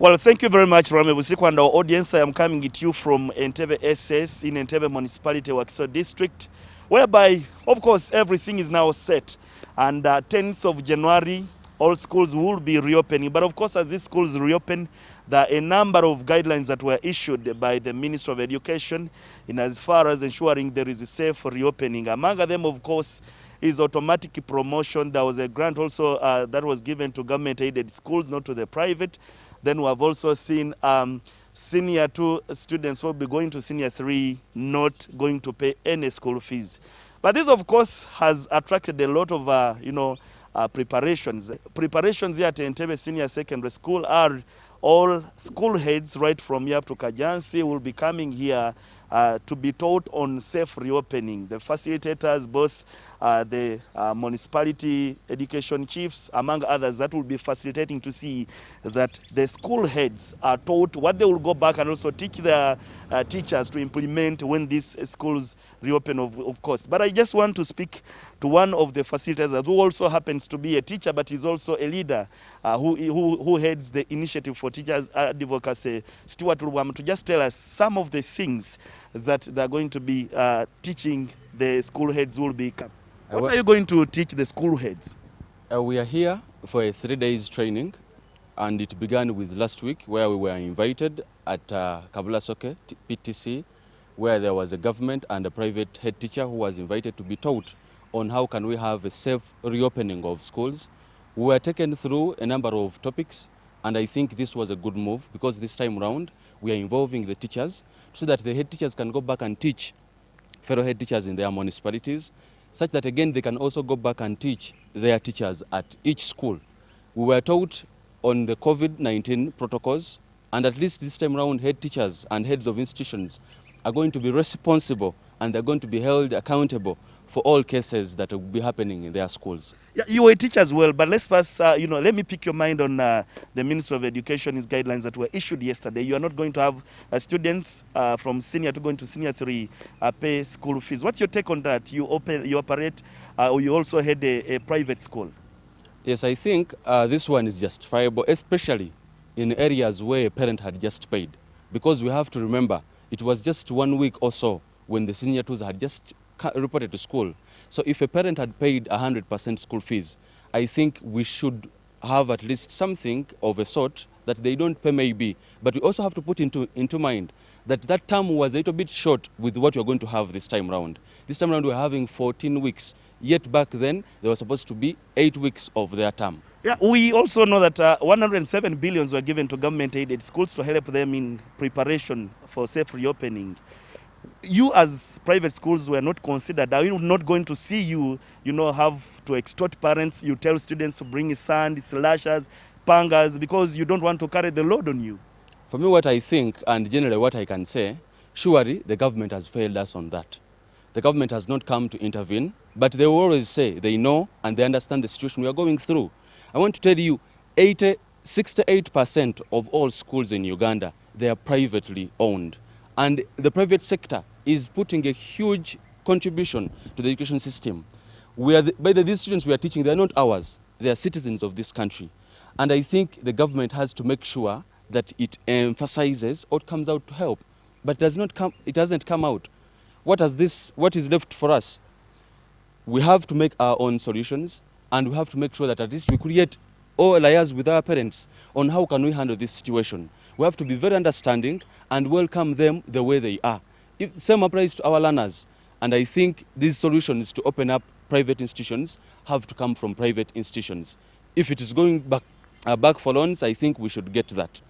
Well, thank you very much, Rame Busiku, and our audience. I am coming at you from Entebbe SS in Entebbe Municipality, Wakiso District, whereby, of course, everything is now set. And 10th of January, all schools will be reopening. But of course, as these schools reopen, there are a number of guidelines that were issued by the Ministry of Education in as far as ensuring there is a safe reopening. Among them, of course, is automatic promotion. There was a grant also that was given to government-aided schools, not to the private. Then we have also seen senior 2 students will be going to senior 3, not going to pay any school fees. But this, of course, has attracted a lot of, preparations. Preparations here at Entebbe Senior Secondary School are all school heads right from here up to Kajansi will be coming here to be taught on safe reopening. The facilitators, both the municipality education chiefs, among others, that will be facilitating to see that the school heads are taught what they will go back and also teach their teachers to implement when these schools reopen, of course. But I just want to speak to one of the facilitators who also happens to be a teacher, but is also a leader who heads the initiative for teachers advocacy, Stuart Lubwam, to just tell us some of the things that they're going to be teaching the school heads will be. What are you going to teach the school heads? We are here for a 3 days training, and it began with last week where we were invited at Kabulasoke PTC, where there was a government and a private head teacher who was invited to be taught on how can we have a safe reopening of schools. We were taken through a number of topics, and I think this was a good move because this time round we are involving the teachers so that the head teachers can go back and teach fellow head teachers in their municipalities, such that again they can also go back and teach their teachers at each school. We were taught on the COVID-19 protocols, and at least this time around head teachers and heads of institutions are going to be responsible and they're going to be held accountable for all cases that will be happening in their schools. Yeah, you were a teacher as well, but let's first, let me pick your mind on the Ministry of Education's guidelines that were issued yesterday. You are not going to have students from senior 2 going to senior 3 pay school fees. What's your take on that? You operate, or you also had a private school? Yes, I think this one is justifiable, especially in areas where a parent had just paid. Because we have to remember, it was just 1 week or so when the senior 2s had just reported to school. So if a parent had paid 100% school fees, I think we should have at least something of a sort that they don't pay maybe. But we also have to put into mind that that term was a little bit short with what we're going to have this time round. This time round we're having 14 weeks, yet back then there was supposed to be 8 weeks of their term. Yeah, we also know that 107 billions were given to government-aided schools to help them in preparation for safe reopening. You as private schools were not considered. Are you not going to see you have to extort parents? You tell students to bring sand, slashers, pangas, because you don't want to carry the load on you. For me, what I think, and generally what I can say, surely the government has failed us on that. The government has not come to intervene, but they will always say they know and they understand the situation we are going through. I want to tell you, 68% of all schools in Uganda, they are privately owned. And the private sector is putting a huge contribution to the education system. These students we are teaching, they are not ours. They are citizens of this country. And I think the government has to make sure that it emphasizes or comes out to help. But it doesn't come out. What is left for us? We have to make our own solutions, and we have to make sure that at least we create all layers with our parents on how can we handle this situation. We have to be very understanding and welcome them the way they are. Same applies to our learners. And I think these solutions to open up private institutions have to come from private institutions. If it is going back for loans, I think we should get that.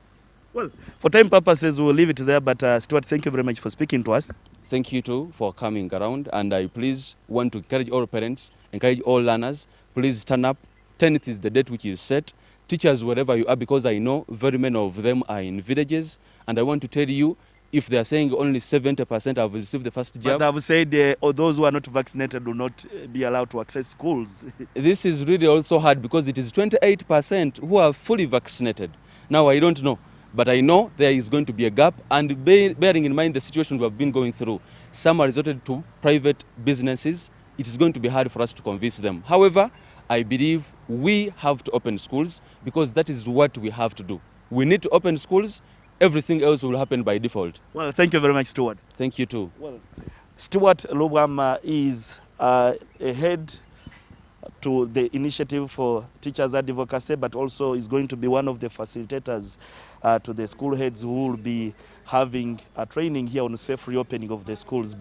Well, for time purposes, we'll leave it there. But Stuart, thank you very much for speaking to us. Thank you too for coming around. And I please want to encourage all parents, encourage all learners, please turn up. 10th is the date which is set. Teachers, wherever you are, because I know very many of them are in villages. And I want to tell you, if they are saying only 70% have received the first jab. But I've said those who are not vaccinated will not be allowed to access schools. This is really also hard because it is 28% who are fully vaccinated. Now, I don't know, but I know there is going to be a gap. And bearing in mind the situation we have been going through, some are resorted to private businesses. It is going to be hard for us to convince them. However, I believe we have to open schools because that is what we have to do. We need to open schools. Everything else will happen by default. Well, thank you very much, Stuart. Thank you too. Well, Stuart Lubwam is a head to the initiative for teachers advocacy, but also is going to be one of the facilitators to the school heads who will be having a training here on safe reopening of the schools.